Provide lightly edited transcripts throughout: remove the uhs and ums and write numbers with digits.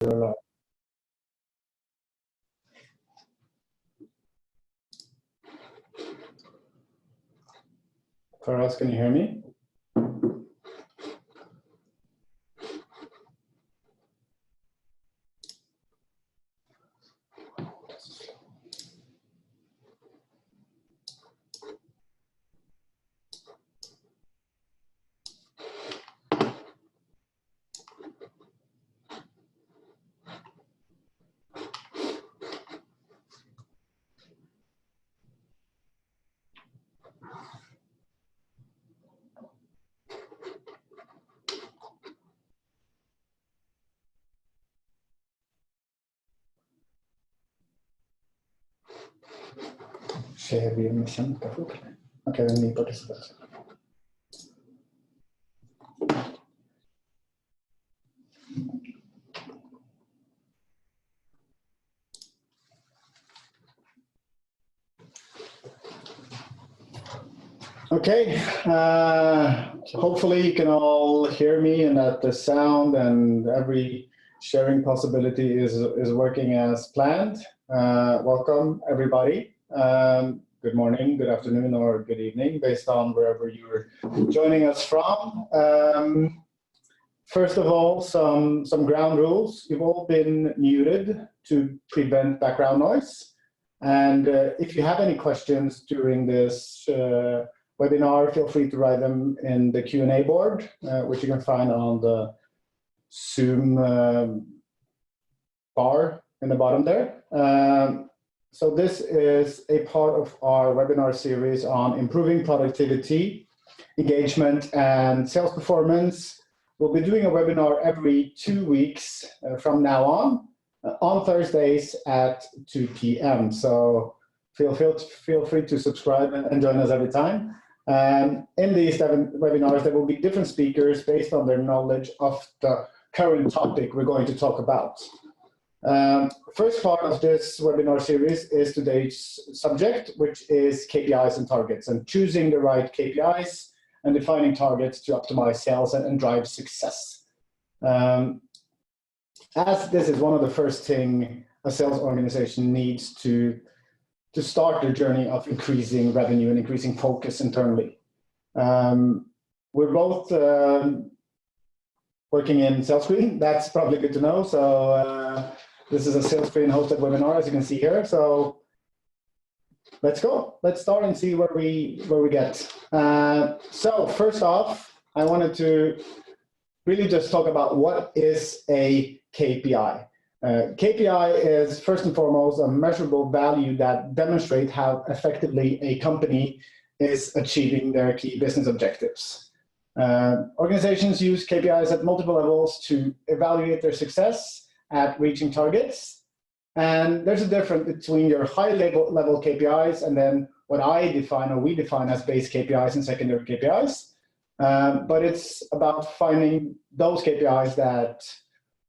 Faraz, can you hear me? Share via mission. Okay, then me participants. Okay, hopefully you can all hear me and that the sound and every sharing possibility is working as planned. Welcome everybody. Good morning, good afternoon, or good evening, based on wherever you're joining us from. First of all, some ground rules. You've all been muted to prevent background noise. And if you have any questions during this webinar, feel free to write them in the Q&A board, which you can find on the Zoom bar in the bottom there. So this is a part of our webinar series on improving productivity, engagement, and sales performance. We'll be doing a webinar every 2 weeks from now on Thursdays at 2 p.m. So feel free to subscribe and join us every time. In these webinars, there will be different speakers based on their knowledge of the current topic we're going to talk about. First part of this webinar series is today's subject, which is KPIs and targets, and choosing the right KPIs and defining targets to optimize sales and drive success. As this is one of the first things a sales organization needs to start their journey of increasing revenue and increasing focus internally. We're both working in SalesScreen. That's probably good to know. So this is a SalesScreen hosted webinar, as you can see here. So let's go. Let's start and see where we get. So first off, I wanted to really just talk about what is a KPI. KPI is first and foremost a measurable value that demonstrates how effectively a company is achieving their key business objectives. Organizations use KPIs at multiple levels to evaluate their success at reaching targets. And there's a difference between your high level KPIs and then what I define or we define as base KPIs and secondary KPIs. But it's about finding those KPIs that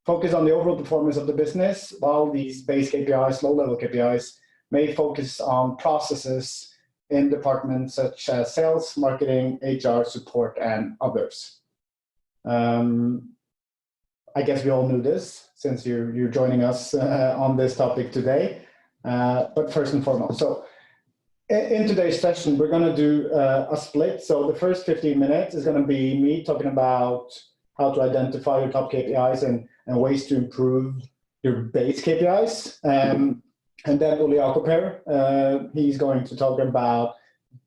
focus on the overall performance of the business, while these base KPIs, low-level KPIs, may focus on processes in departments such as sales, marketing, HR, support, and others. I guess we all knew this since you're joining us on this topic today. But first and foremost, so in today's session, we're going to do a split. So the first 15 minutes is going to be me talking about how to identify your top KPIs and ways to improve your base KPIs. And then Ole Jakob here, he's going to talk about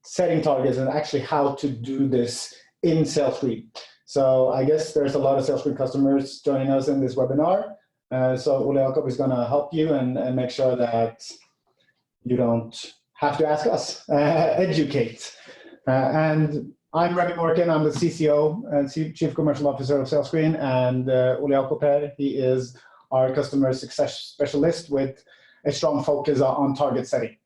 setting targets and actually how to do this in SalesScreen. So I guess there's a lot of SalesScreen customers joining us in this webinar. So Ole Jakob is going to help you and make sure that you don't have to ask us, educate. And I'm Remi Morken, I'm the CCO and Chief Commercial Officer of SalesScreen, and Ole Jakob here, he is our customer success specialist with a strong focus on target setting.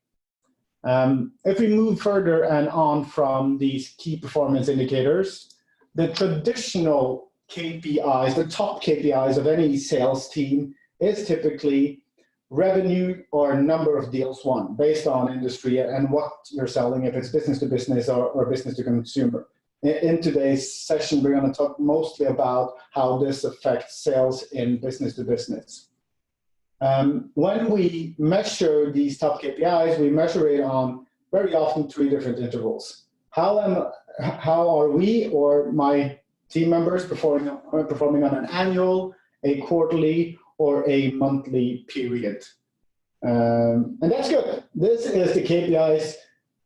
If we move further and on from these key performance indicators, the traditional KPIs, the top KPIs of any sales team is typically revenue or number of deals won based on industry and what you're selling, if it's business to business or business to consumer. In today's session, we're going to talk mostly about how this affects sales in business to business. When we measure these top KPIs, we measure it on very often 3 different intervals. How are we or my team members performing on an annual, a quarterly, or a monthly period? And that's good. This is the KPIs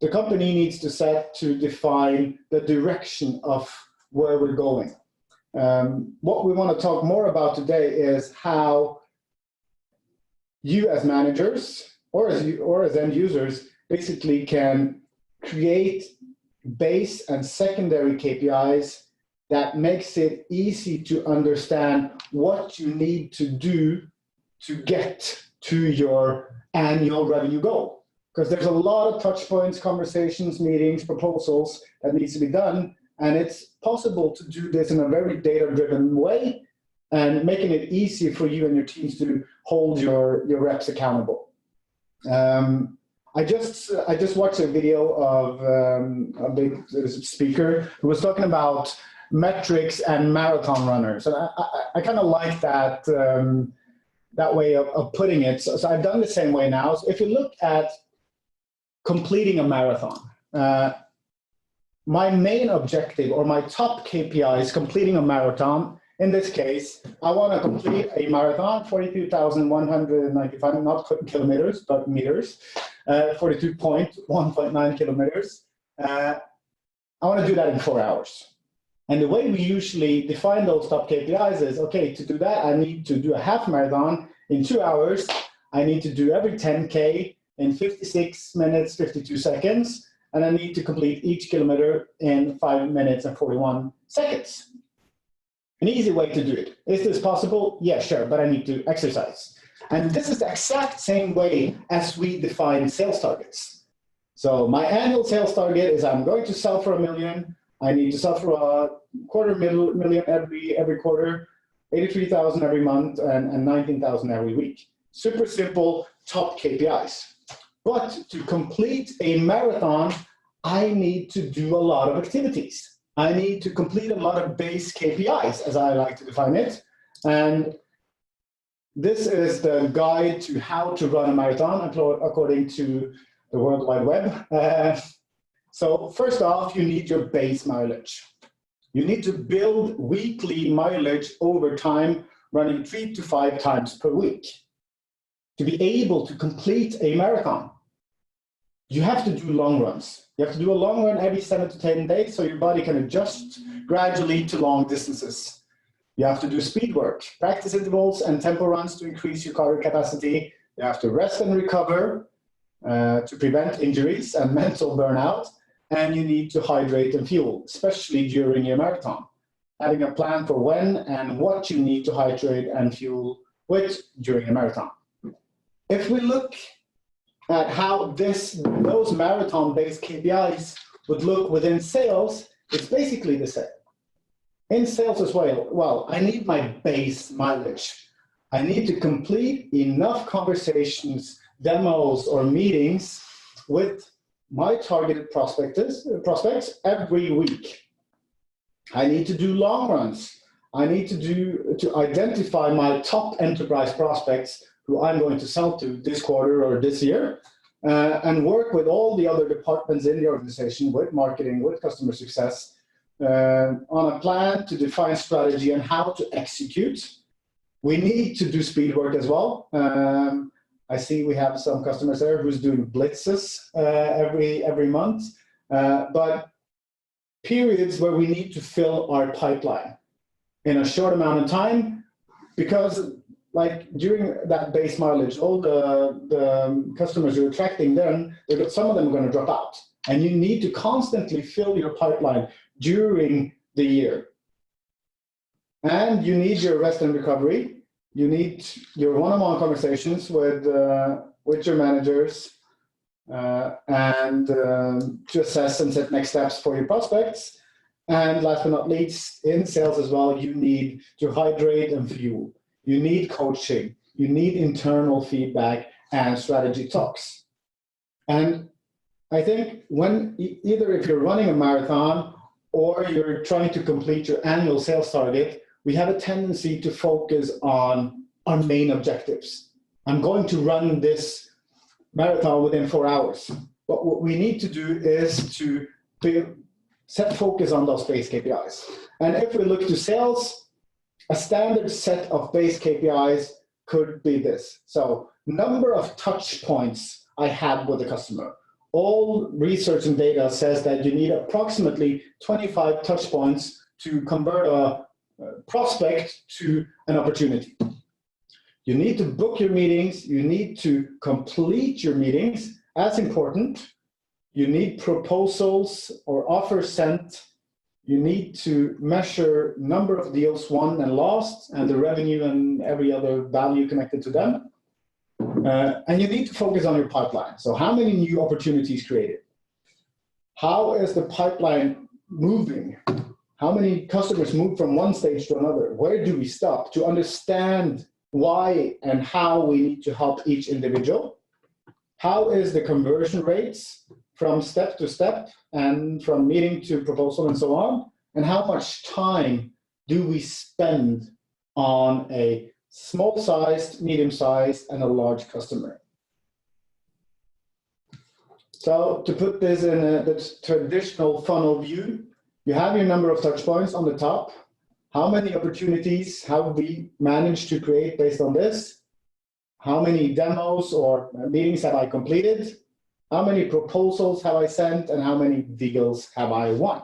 the company needs to set to define the direction of where we're going. What we want to talk more about today is how you as managers or as end users basically can create base and secondary KPIs that makes it easy to understand what you need to do to get to your annual revenue goal. Because there's a lot of touch points, conversations, meetings, proposals that needs to be done. And it's possible to do this in a very data-driven way and making it easy for you and your teams to hold your reps accountable. I just watched a video of a big speaker who was talking about metrics and marathon runners. And I kind of like that, that way of putting it. So I've done the same way now. So if you look at completing a marathon, my main objective or my top KPI is completing a marathon. In this case, I want to complete a marathon, 42,195, not kilometers, but meters, 42.1.9 kilometers. I want to do that in 4 hours. And the way we usually define those top KPIs is, okay, to do that, I need to do a half marathon in 2 hours. I need to do every 10K in 56 minutes, 52 seconds. And I need to complete each kilometer in 5 minutes and 41 seconds. An easy way to do it. Is this possible? Yeah, sure, but I need to exercise. And this is the exact same way as we define sales targets. So my annual sales target is I'm going to sell for $1 million. I need to sell for $250,000 every quarter, 83,000 every month, and 19,000 every week. Super simple, top KPIs. But to complete a marathon, I need to do a lot of activities. I need to complete a lot of base KPIs, as I like to define it. And this is the guide to how to run a marathon according to the World Wide Web. So first off, you need your base mileage. You need to build weekly mileage over time, running 3 to 5 times per week to be able to complete a marathon. You have to do long runs. You have to do a long run every 7 to 10 days so your body can adjust gradually to long distances. You have to do speed work, practice intervals and tempo runs to increase your cardio capacity. You have to rest and recover to prevent injuries and mental burnout. And you need to hydrate and fuel, especially during your marathon. Having a plan for when and what you need to hydrate and fuel with during a marathon. If we look at how those marathon-based KPIs would look within sales, it's basically the same. In sales as well, I need my base mileage. I need to complete enough conversations, demos, or meetings with my targeted prospects every week. I need to do long runs. I need to identify my top enterprise prospects who I'm going to sell to this quarter or this year, and work with all the other departments in the organization, with marketing, with customer success, on a plan to define strategy and how to execute. We need to do speed work as well. I see we have some customers there who's doing blitzes every month, but periods where we need to fill our pipeline in a short amount of time, because like during that base mileage, all the customers you're attracting, then some of them are going to drop out. And you need to constantly fill your pipeline during the year. And you need your rest and recovery. You need your one-on-one conversations with your managers and to assess and set next steps for your prospects. And last but not least, in sales as well, you need to hydrate and fuel. You need coaching. You need internal feedback and strategy talks. And I think when either if you're running a marathon or you're trying to complete your annual sales target, we have a tendency to focus on our main objectives. I'm going to run this marathon within 4 hours. But what we need to do is to set focus on those base KPIs. And if we look to sales, a standard set of base KPIs could be this. So number of touch points I had with the customer. All research and data says that you need approximately 25 touch points to convert a prospect to an opportunity. You need to book your meetings. You need to complete your meetings. As important, you need proposals or offers sent. You need to measure number of deals won and lost and the revenue and every other value connected to them. And you need to focus on your pipeline. So how many new opportunities created? How is the pipeline moving? How many customers move from one stage to another? Where do we stop? To understand why and how we need to help each individual. How is the conversion rates from step to step and from meeting to proposal and so on? And how much time do we spend on a small-sized, medium-sized, and a large customer? So to put this in the traditional funnel view, you have your number of touch points on the top. How many opportunities have we managed to create based on this? How many demos or meetings have I completed? How many proposals have I sent? And how many deals have I won?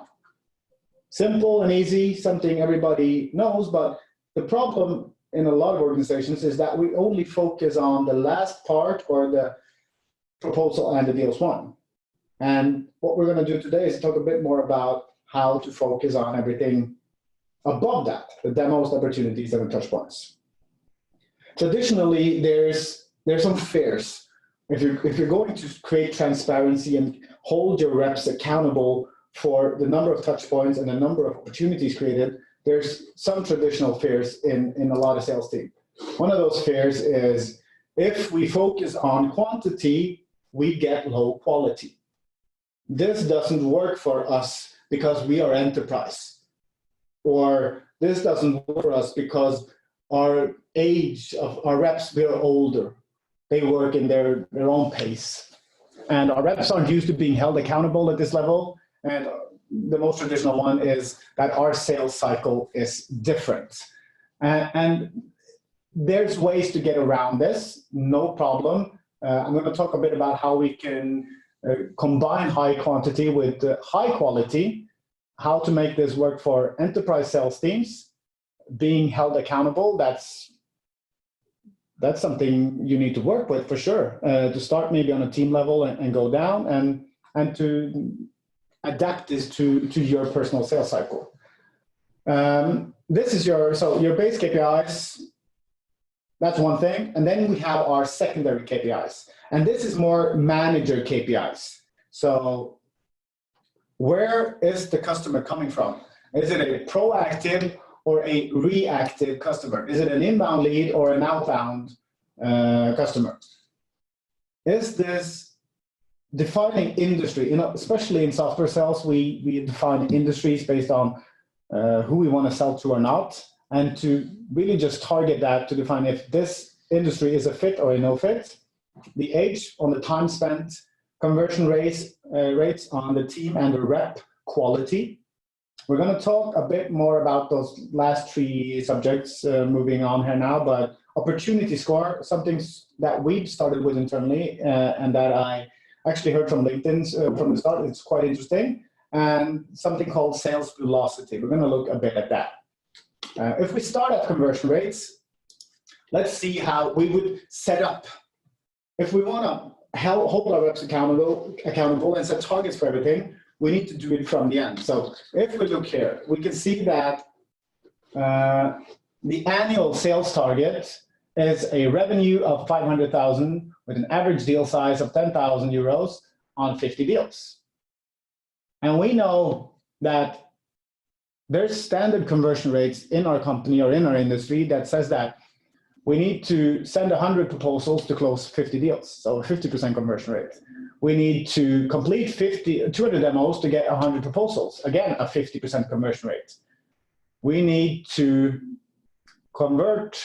Simple and easy, something everybody knows, but the problem in a lot of organizations is that we only focus on the last part or the proposal and the deals won. And what we're going to do today is talk a bit more about how to focus on everything above that, the demos, the opportunities, and the touch points. Traditionally, there's some fears. If you're going to create transparency and hold your reps accountable for the number of touch points and the number of opportunities created, there's some traditional fears in a lot of sales teams. One of those fears is if we focus on quantity, we get low quality. This doesn't work for us because we are enterprise. Or this doesn't work for us because our age of our reps, we are older. They work in their own pace. And our reps aren't used to being held accountable at this level. And the most traditional one is that our sales cycle is different. And there's ways to get around this, no problem. I'm going to talk a bit about how we can combine high quantity with high quality, how to make this work for enterprise sales teams, being held accountable. That's something you need to work with for sure, to start maybe on a team level and go down and to adapt this to your personal sales cycle. This is your base KPIs. That's one thing. And then we have our secondary KPIs. And this is more manager KPIs. So where is the customer coming from? Is it a proactive or a reactive customer? Is it an inbound lead or an outbound customer? Is this defining industry? Especially in software sales, we define industries based on who we want to sell to or not, and to really just target that to define if this industry is a fit or a no fit, the age on the time spent, conversion rates on the team and the rep quality. We're going to talk a bit more about those last three subjects moving on here now, but opportunity score, something that we've started with internally and that I actually heard from LinkedIn from the start. It's quite interesting. And something called sales velocity. We're going to look a bit at that. If we start at conversion rates, let's see how we would set up. If we want to hold our reps accountable and set targets for everything, we need to do it from the end. So if we look here, we can see that the annual sales target is a revenue of 500,000 with an average deal size of 10,000 euros on 50 deals. And we know that there's standard conversion rates in our company or in our industry that says that we need to send 100 proposals to close 50 deals, so 50% conversion rate. We need to complete 200 demos to get 100 proposals, again, a 50% conversion rate. We need to convert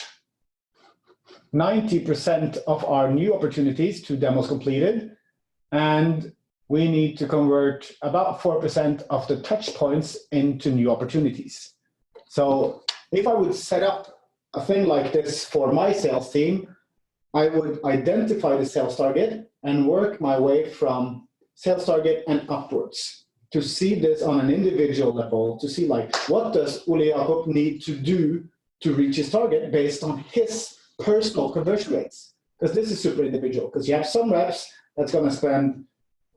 90% of our new opportunities to demos completed, and we need to convert about 4% of the touch points into new opportunities. So if I would set up a thing like this for my sales team, I would identify the sales target and work my way from sales target and upwards to see this on an individual level, to see like, what does Ole Jakob need to do to reach his target based on his personal conversion rates? Because this is super individual, because you have some reps that's going to spend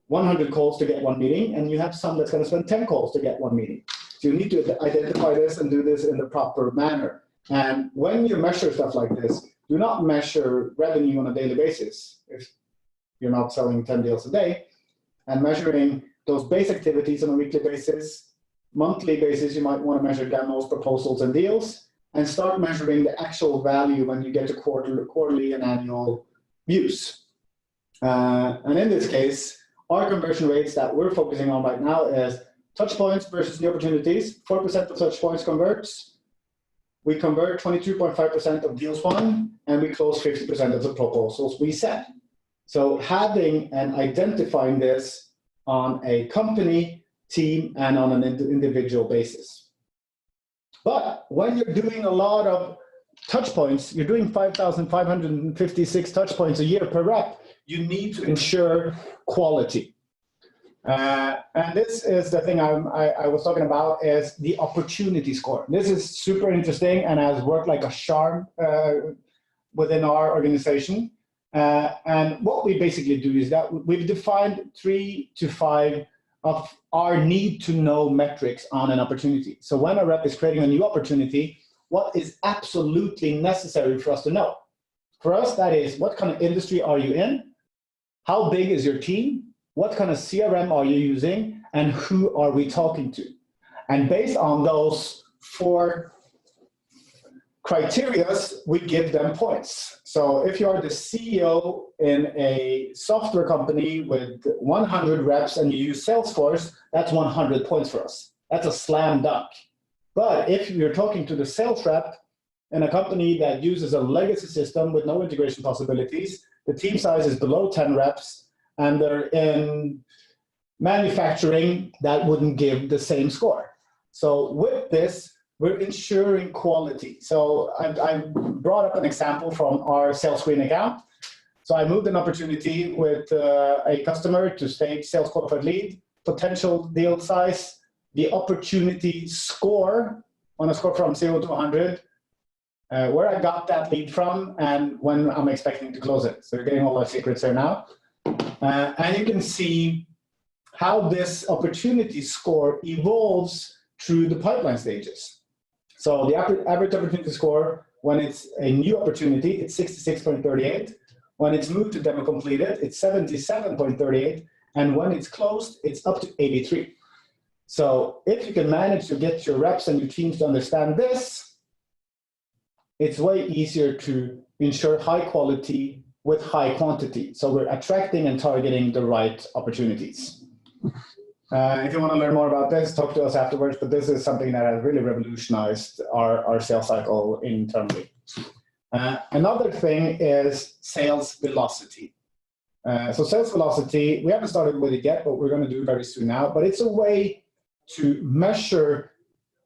100 calls to get one meeting, and you have some that's going to spend 10 calls to get one meeting. So you need to identify this and do this in the proper manner. And when you measure stuff like this, do not measure revenue on a daily basis if you're not selling 10 deals a day, and measuring those base activities on a weekly basis. Monthly basis, you might want to measure demos, proposals, and deals, and start measuring the actual value when you get to quarterly and annual views. And in this case, our conversion rates that we're focusing on right now is touch points versus new opportunities. 4% of touch points converts. We convert 22.5% of deals won, and we close 50% of the proposals we send. So having and identifying this on a company, team, and on an individual basis. But when you're doing a lot of touch points, you're doing 5,556 touch points a year per rep, you need to ensure quality. And this is the thing I was talking about, is the opportunity score. This is super interesting and has worked like a charm within our organization. And what we basically do is that we've defined 3 to 5 of our need to know metrics on an opportunity. So when a rep is creating a new opportunity, what is absolutely necessary for us to know? For us, that is, what kind of industry are you in? How big is your team? What kind of CRM are you using? And who are we talking to? And based on those 4 criteria, we give them points. So if you are the CEO in a software company with 100 reps and you use Salesforce, that's 100 points for us. That's a slam dunk. But if you're talking to the sales rep in a company that uses a legacy system with no integration possibilities, the team size is below 10 reps, and they're in manufacturing, that wouldn't give the same score. So with this, we're ensuring quality. So I brought up an example from our sales screen account. So I moved an opportunity with a customer to stage sales qualified lead, potential deal size, the opportunity score on a score from 0 to 100, where I got that lead from, and when I'm expecting to close it. So you're getting all our secrets here now. And you can see how this opportunity score evolves through the pipeline stages. So the average opportunity score, when it's a new opportunity, it's 66.38. When it's moved to demo completed, it's 77.38. And when it's closed, it's up to 83. So if you can manage to get your reps and your teams to understand this, it's way easier to ensure high quality with high quantity. So we're attracting and targeting the right opportunities. If you want to learn more about this, talk to us afterwards, but this is something that has really revolutionized our sales cycle internally. Another thing is sales velocity. So sales velocity, we haven't started with it yet, but we're going to do it very soon now, but it's a way to measure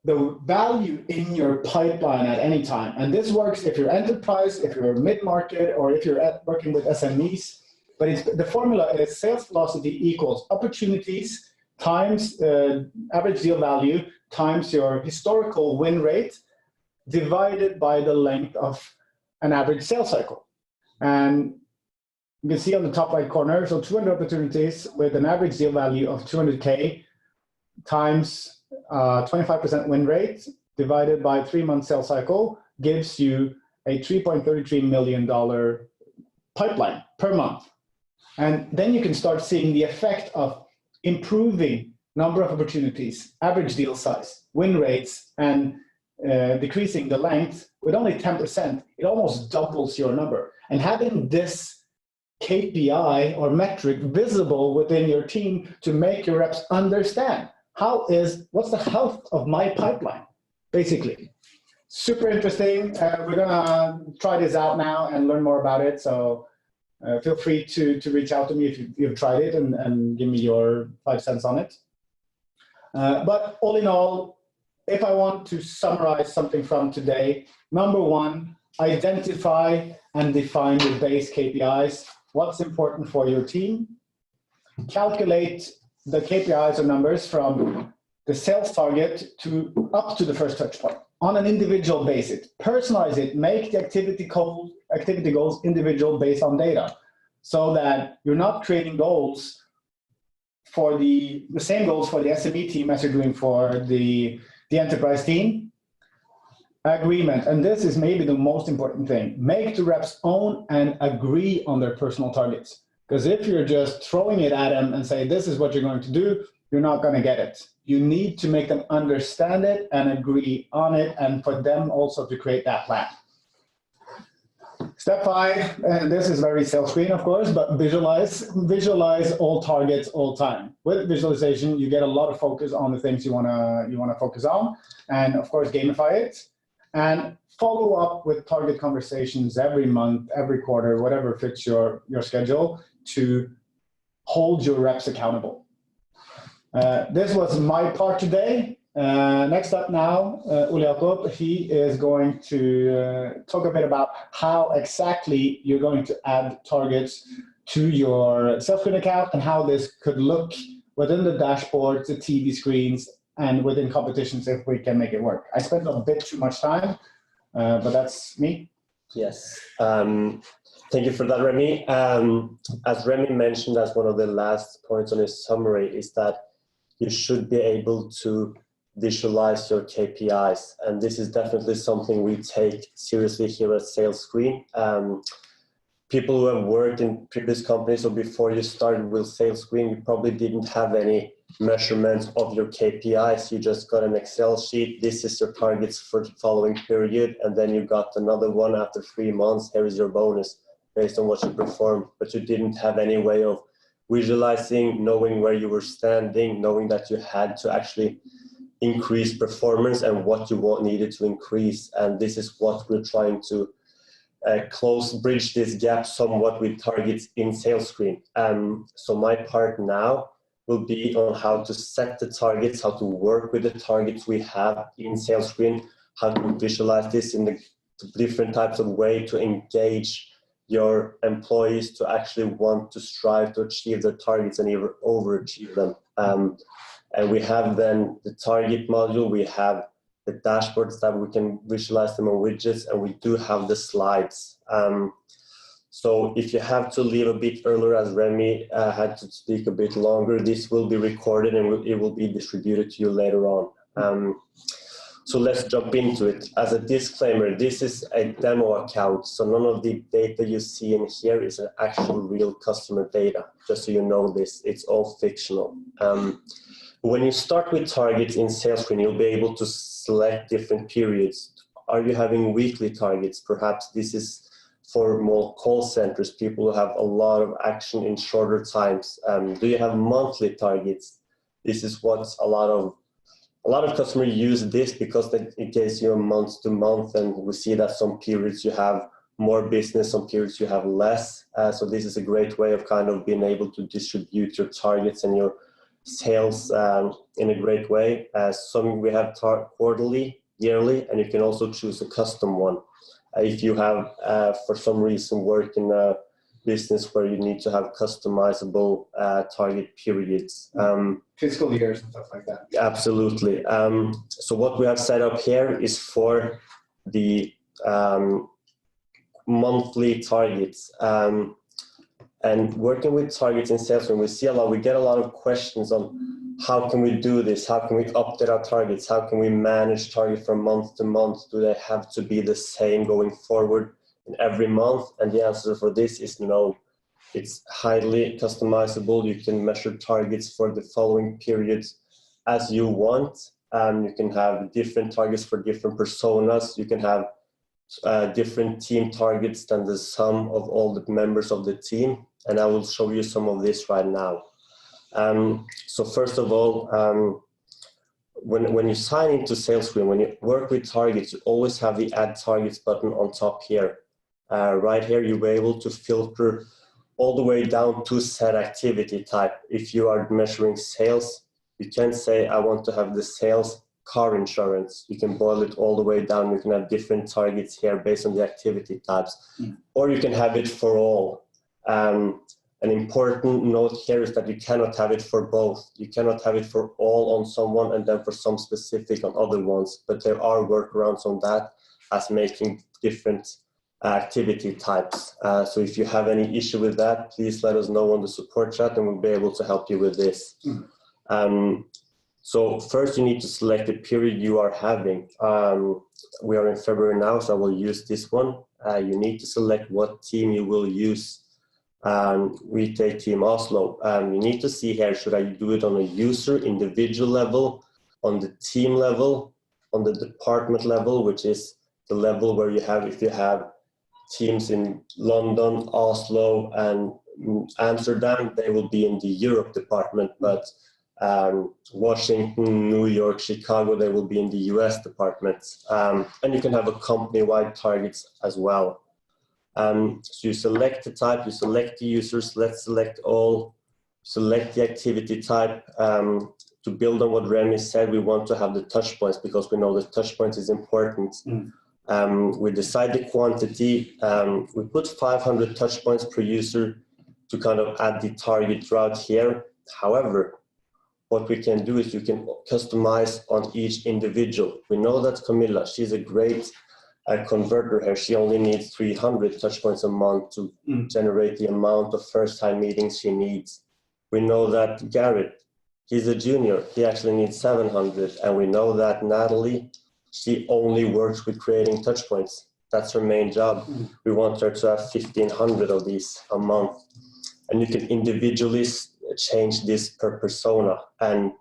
the value in your pipeline at any time. And this works if you're enterprise, if you're mid-market, or if you're working with SMEs. But the formula is sales velocity equals opportunities times average deal value times your historical win rate divided by the length of an average sales cycle. And you can see on the top right corner, so 200 opportunities with an average deal value of 200K times 25% win rate divided by 3-month sales cycle gives you a $3.33 million pipeline per month. And then you can start seeing the effect of improving number of opportunities, average deal size, win rates, and decreasing the length with only 10%. It almost doubles your number. And having this KPI or metric visible within your team to make your reps understand what's the health of my pipeline, basically. super interesting. We're gonna try this out now and learn more about it. So feel free to reach out to me if you've tried it and give me your 5 cents on it. But all in all, if I want to summarize something from today, number 1, identify and define your base KPIs. What's important for your team? Calculate the KPIs or numbers from the sales target to up to the first touch point on an individual basis. Personalize it, make the activity goals individual based on data, so that you're not creating goals for the same goals for the SME team as you're doing for the enterprise team. Agreement, and this is maybe the most important thing. Make the reps own and agree on their personal targets. Because if you're just throwing it at them and say, this is what you're going to do, you're not going to get it. You need to make them understand it and agree on it, and for them also to create that plan. Step 5, and this is very self-screen, of course, but visualize all targets all time. With visualization, you get a lot of focus on the things you want to focus on, and of course, gamify it. And follow up with target conversations every month, every quarter, whatever fits your schedule, to hold your reps accountable. This was my part today. Next up now, Ole Jakob, he is going to talk a bit about how exactly you're going to add targets to your self-screen account and how this could look within the dashboards, the TV screens, and within competitions if we can make it work. I spent a bit too much time, but that's me. Yes. Thank you for that, Remi. As Remi mentioned, as one of the last points on his summary, is that you should be able to visualize your KPIs. And this is definitely something we take seriously here at SalesScreen. People who have worked in previous companies or before you started with SalesScreen, you probably didn't have any measurements of your KPIs. You just got an Excel sheet. This is your targets for the following period. And then you got another one after 3 months. Here is your bonus based on what you performed. But you didn't have any way of visualizing, knowing where you were standing, knowing that you had to actually increase performance and what you needed to increase. And this is what we're trying to bridge this gap somewhat with targets in SalesScreen. So my part now will be on how to set the targets, how to work with the targets we have in SalesScreen, how to visualize this in the different types of way to engage your employees to actually want to strive to achieve their targets and even overachieve them. And we have then the target module, we have the dashboards that we can visualize them on widgets, and we do have the slides. So if you have to leave a bit earlier, as Remi had to speak a bit longer, this will be recorded and it will be distributed to you later on. So let's jump into it. As a disclaimer, this is a demo account, so none of the data you see in here is an actual real customer data, just so you know this, it's all fictional. When you start with targets in SalesScreen, you'll be able to select different periods. Are you having weekly targets? Perhaps this is for more call centers, people who have a lot of action in shorter times. Do you have monthly targets? This is what a lot of customers use this because it gives you a month to month, and we see that some periods you have more business, some periods you have less. So this is a great way of kind of being able to distribute your targets and your sales in a great way. Some we have quarterly, yearly, and you can also choose a custom one. If you have, for some reason, work in a business where you need to have customizable target periods. Fiscal years and stuff like that. Absolutely. So what we have set up here is for the monthly targets. And working with targets in SalesScreen, we get a lot of questions on how can we do this? How can we update our targets? How can we manage target from month to month? Do they have to be the same going forward in every month? And the answer for this is no. It's highly customizable. You can measure targets for the following periods as you want. You can have different targets for different personas. You can have different team targets than the sum of all the members of the team. And I will show you some of this right now. So first of all, when you sign into sales screen, when you work with targets, you always have the add targets button on top here. Right here, you'll be able to filter all the way down to set activity type. If you are measuring sales, you can say, I want to have the sales car insurance. You can boil it all the way down. You can have different targets here based on the activity types, or you can have it for all. An important note here is that you cannot have it for both. You cannot have it for all on someone and then for some specific on other ones, but there are workarounds on that as making different activity types. So if you have any issue with that, please let us know on the support chat and we'll be able to help you with this. So first you need to select the period you are having. We are in February now, so I will use this one. You need to select what team you will use. We take Team Oslo. You need to see here, should I do it on a user, individual level, on the team level, on the department level, which is the level where you have, if you have teams in London, Oslo, and Amsterdam, they will be in the Europe department, but Washington, New York, Chicago, they will be in the US departments. And you can have a company-wide targets as well. So you select the type, you select the users, let's select all, select the activity type. To build on what Remi said, we want to have the touch points because we know the touch points is important. We decide the quantity. We put 500 touch points per user to kind of add the target route here. However, what we can do is you can customize on each individual. We know that Camilla, she's a great converter here. She only needs 300 touch points a month to generate the amount of first-time meetings she needs. We know that Garrett, he's a junior. He actually needs 700. And we know that Natalie, she only works with creating touch points. That's her main job. We want her to have 1,500 of these a month. And you can individually change this per persona. And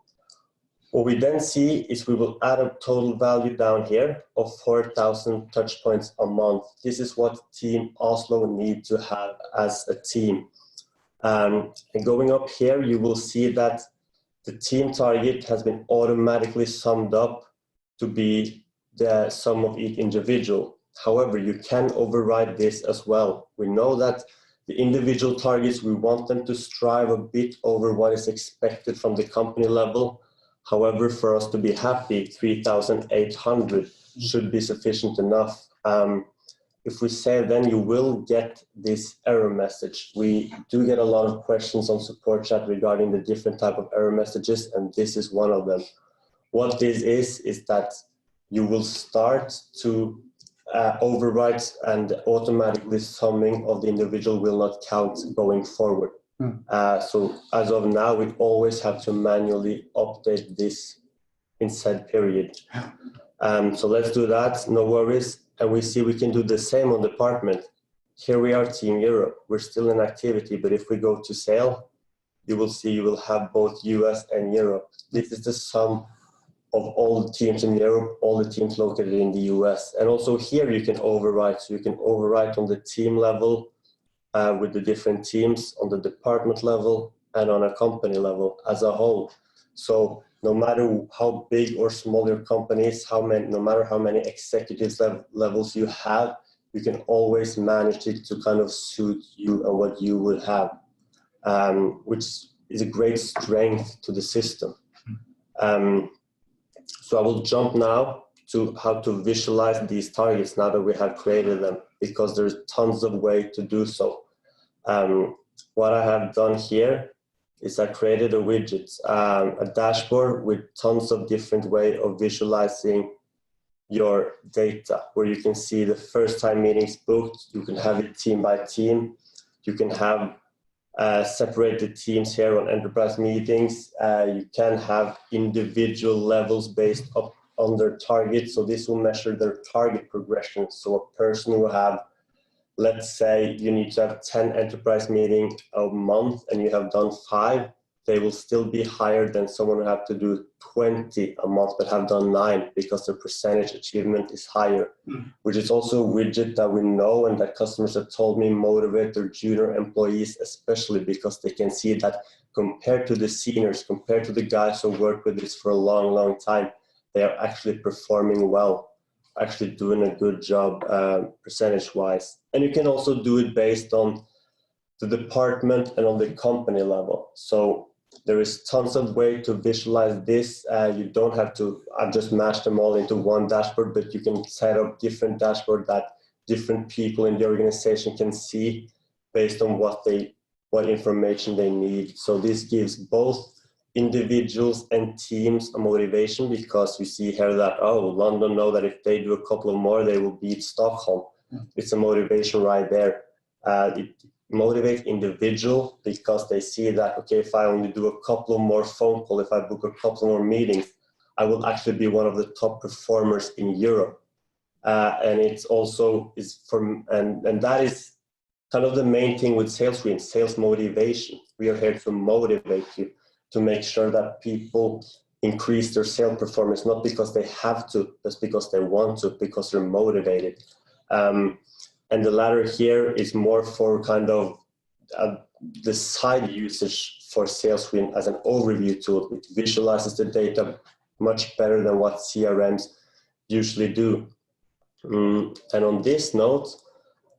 what we then see is we will add a total value down here of 4,000 touch points a month. This is what Team Oslo need to have as a team. And going up here, you will see that the team target has been automatically summed up to be the sum of each individual. However, you can override this as well. We know that the individual targets, we want them to strive a bit over what is expected from the company level. However, for us to be happy, 3,800 should be sufficient enough. If we say then you will get this error message. We do get a lot of questions on support chat regarding the different type of error messages, and this is one of them. What this is that you will start to overwrite, and automatically summing of the individual will not count going forward. So as of now, we always have to manually update this in said period. So let's do that, no worries. And we see we can do the same on department. Here we are, Team Europe. We're still in activity, but if we go to sale, you will see you will have both US and Europe. This is the sum of all the teams in Europe, all the teams located in the US. And also here you can overwrite. So you can overwrite on the team level with the different teams, on the department level, and on a company level as a whole. So no matter how big or small your company is, no matter how many executives levels you have, you can always manage it to kind of suit you and what you would have, which is a great strength to the system. So I will jump now to how to visualize these targets now that we have created them, because there's tons of ways to do so. What I have done here is I created a widget, a dashboard with tons of different ways of visualizing your data, where you can see the first time meetings booked. You can have it team by team. You can have separated teams here on enterprise meetings. You can have individual levels based up on their target. So this will measure their target progression. So a person will have, let's say you need to have 10 enterprise meetings a month and you have done 5. they will still be higher than someone who have to do 20 a month but have done 9 because their percentage achievement is higher, which is also a widget that we know and that customers have told me motivate their junior employees, especially because they can see that compared to the seniors, compared to the guys who work with this for a long, long time, they are actually performing well, actually doing a good job percentage-wise. And you can also do it based on the department and on the company level. So there is tons of ways to visualize this. You don't have to, I've just mashed them all into one dashboard, but you can set up different dashboards that different people in the organization can see based on what information they need. So this gives both individuals and teams a motivation, because we see here that, oh, London know that if they do a couple of more, they will beat Stockholm. It's a motivation right there. It motivates individual because they see that, okay, if I only do a couple of more phone calls, if I book a couple more meetings, I will actually be one of the top performers in Europe. And it's also and that is kind of the main thing with sales screen, sales motivation. We are here to motivate you, to make sure that people increase their sales performance, not because they have to, but because they want to, because they're motivated. And the latter here is more for kind of the side usage for sales screen as an overview tool. It visualizes the data much better than what CRMs usually do. And on this note,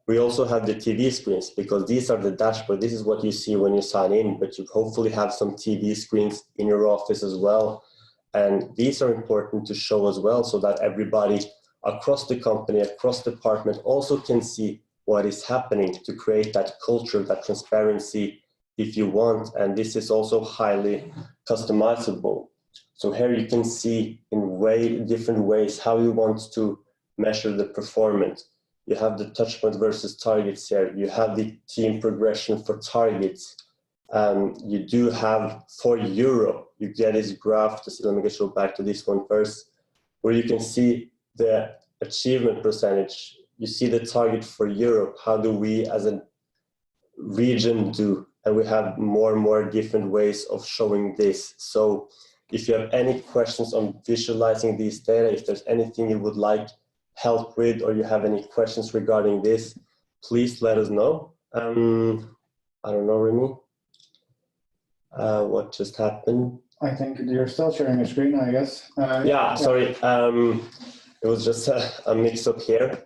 we also have the TV screens, because these are the dashboard. This is what you see when you sign in, but you hopefully have some TV screens in your office as well. And these are important to show as well, so that everybody across the company, across department also can see what is happening, to create that culture, that transparency if you want. And this is also highly customizable. So here you can see in different ways how you want to measure the performance. You have the touchpoint versus targets here. You have the team progression for targets. You do have for Europe, you get this graph. Let me go back to this one first, where you can see the achievement percentage. You see the target for Europe. How do we as a region do? And we have more and more different ways of showing this. So if you have any questions on visualizing these data, if there's anything you would like help with, or you have any questions regarding this, please let us know. I don't know, Remi, what just happened? I think you're still sharing a screen, I guess. Yeah, sorry. It was just a mix-up here.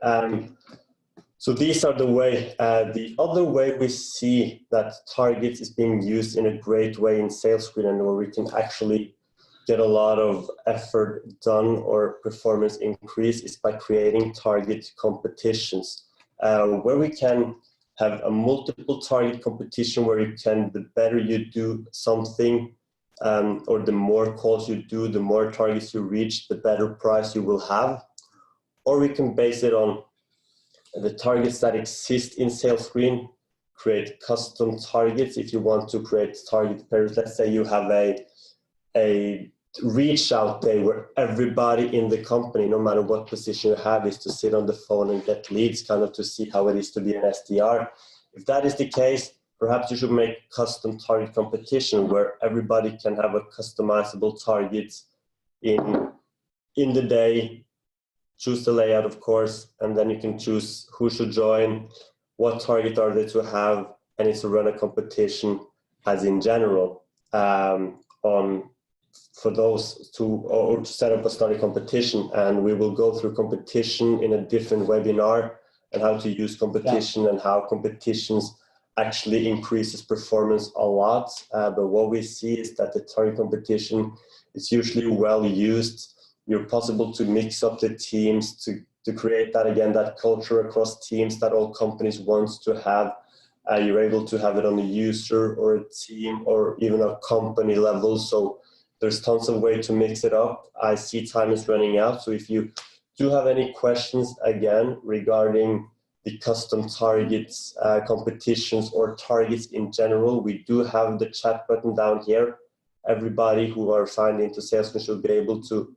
So these are the way. The other way we see that targets is being used in a great way in sales screen, and where we can actually get a lot of effort done or performance increase, is by creating target competitions, where we can have a multiple target competition, where you can, the better you do something, or the more calls you do, the more targets you reach, the better price you will have. Or we can base it on the targets that exist in sales screen, create custom targets. If you want to create target pairs, let's say you have a reach out day where everybody in the company, no matter what position you have, is to sit on the phone and get leads, kind of to see how it is to be an SDR. If that is the case, perhaps you should make custom target competition where everybody can have a customizable target in the day, choose the layout, of course, and then you can choose who should join, what target are they to have, and it's to run a competition as in general for those or to set up a study competition. And we will go through competition in a different webinar, and how to use competition and how competitions actually increases performance a lot. But what we see is that the target competition is usually well used. You're possible to mix up the teams to create that, again, that culture across teams that all companies want to have. You're able to have it on a user or a team or even a company level. So there's tons of ways to mix it up. I see time is running out. So if you do have any questions, again, regarding the custom targets, competitions, or targets in general, we do have the chat button down here. Everybody who are signed into Salesforce should be able to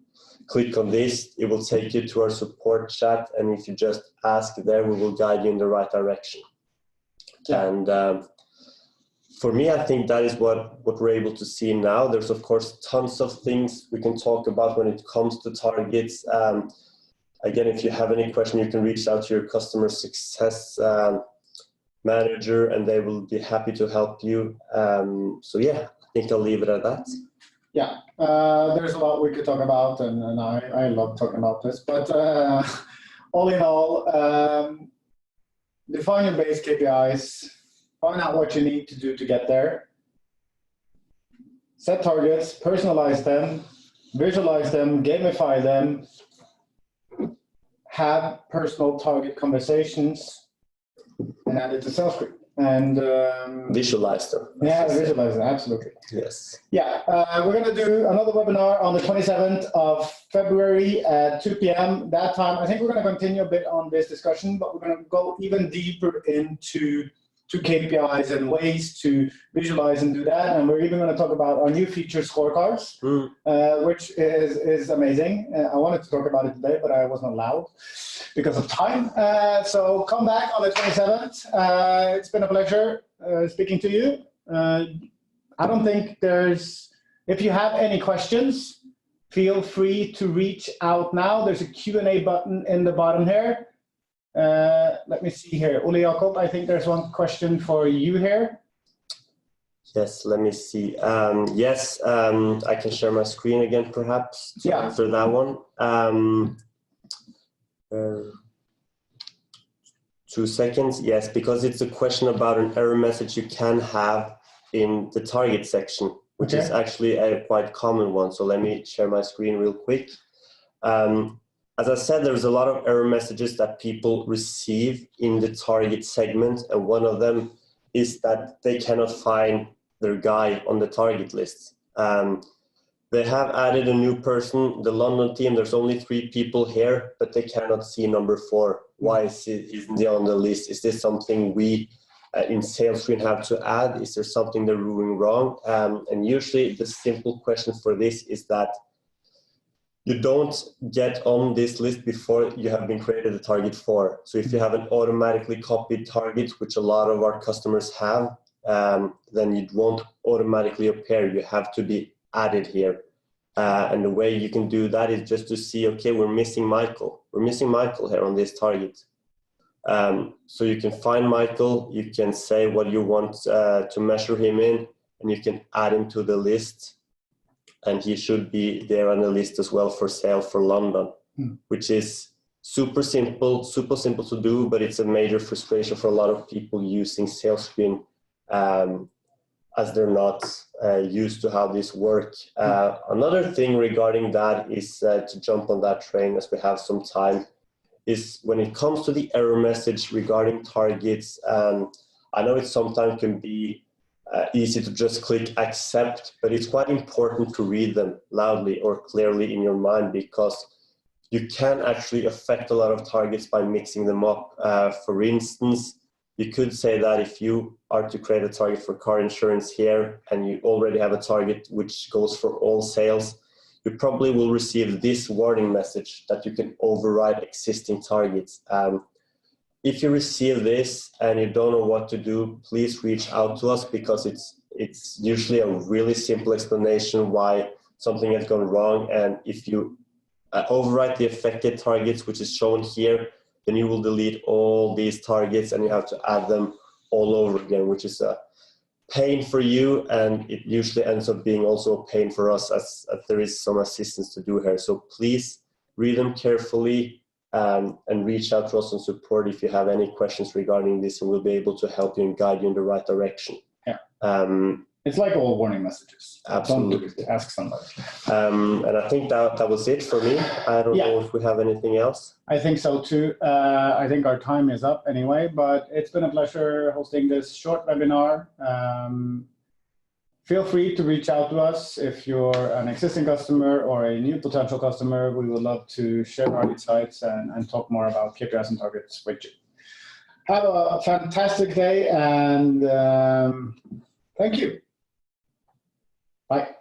click on this. It will take you to our support chat, and if you just ask there, we will guide you in the right direction. Yeah. And for me, I think that is what we're able to see now. There's, of course, tons of things we can talk about when it comes to targets. Again, if you have any question, you can reach out to your customer success manager, and they will be happy to help you. So yeah, I think I'll leave it at that. Yeah, there's a lot we could talk about, and I love talking about this. But all in all, define your base KPIs, find out what you need to do to get there, set targets, personalize them, visualize them, gamify them, have personal target conversations, and add it to sales script. And visualize them. Yeah, visualize them, absolutely. Yes. Yeah, we're going to do another webinar on the 27th of February at 2 p.m. That time, I think we're going to continue a bit on this discussion, but we're going to go even deeper into KPIs and ways to visualize and do that. And we're even going to talk about our new feature scorecards, which is amazing. I wanted to talk about it today, but I wasn't allowed because of time. So come back on the 27th. It's been a pleasure speaking to you. I don't think if you have any questions, feel free to reach out now. There's a Q&A button in the bottom here. Let me see here. Ole Jakob, I think there's one question for you here. Yes, let me see. Yes, I can share my screen again, perhaps, to answer that one. 2 seconds. Yes, because it's a question about an error message you can have in the target section, which is actually a quite common one. So let me share my screen real quick. As I said, there's a lot of error messages that people receive in the target segment, and one of them is that they cannot find their guy on the target list. They have added a new person, the London team. There's only 3 people here, but they cannot see number 4. Why isn't he on the list? Is this something we in sales screen have to add? Is there something they're doing wrong? And usually the simple question for this is that you don't get on this list before you have been created a target for. So if you have an automatically copied target, which a lot of our customers have, then it won't automatically appear. You have to be added here. And the way you can do that is just to see, okay, we're missing Michael. We're missing Michael here on this target. So you can find Michael, you can say what you want to measure him in, and you can add him to the list. And he should be there on the list as well for sale for London, which is super simple to do, but it's a major frustration for a lot of people using sales screen as they're not used to how this works. Another thing regarding that is to jump on that train as we have some time, is when it comes to the error message regarding targets, I know it sometimes can be easy to just click accept, but it's quite important to read them loudly or clearly in your mind, because you can actually affect a lot of targets by mixing them up. For instance, you could say that if you are to create a target for car insurance here and you already have a target which goes for all sales, you probably will receive this warning message that you can override existing targets. If you receive this and you don't know what to do, please reach out to us, because it's usually a really simple explanation why something has gone wrong. And if you overwrite the affected targets, which is shown here, then you will delete all these targets and you have to add them all over again, which is a pain for you, and it usually ends up being also a pain for us, as there is some assistance to do here. So please read them carefully. And reach out to us on support if you have any questions regarding this, and we'll be able to help you and guide you in the right direction. Yeah. It's like all warning messages. Absolutely. Don't ask somebody. And I think that was it for me. I don't know if we have anything else. I think so too. I think our time is up anyway, but it's been a pleasure hosting this short webinar. Feel free to reach out to us if you're an existing customer or a new potential customer. We would love to share our insights and talk more about KPIs and targets with you. Have a fantastic day, and thank you. Bye.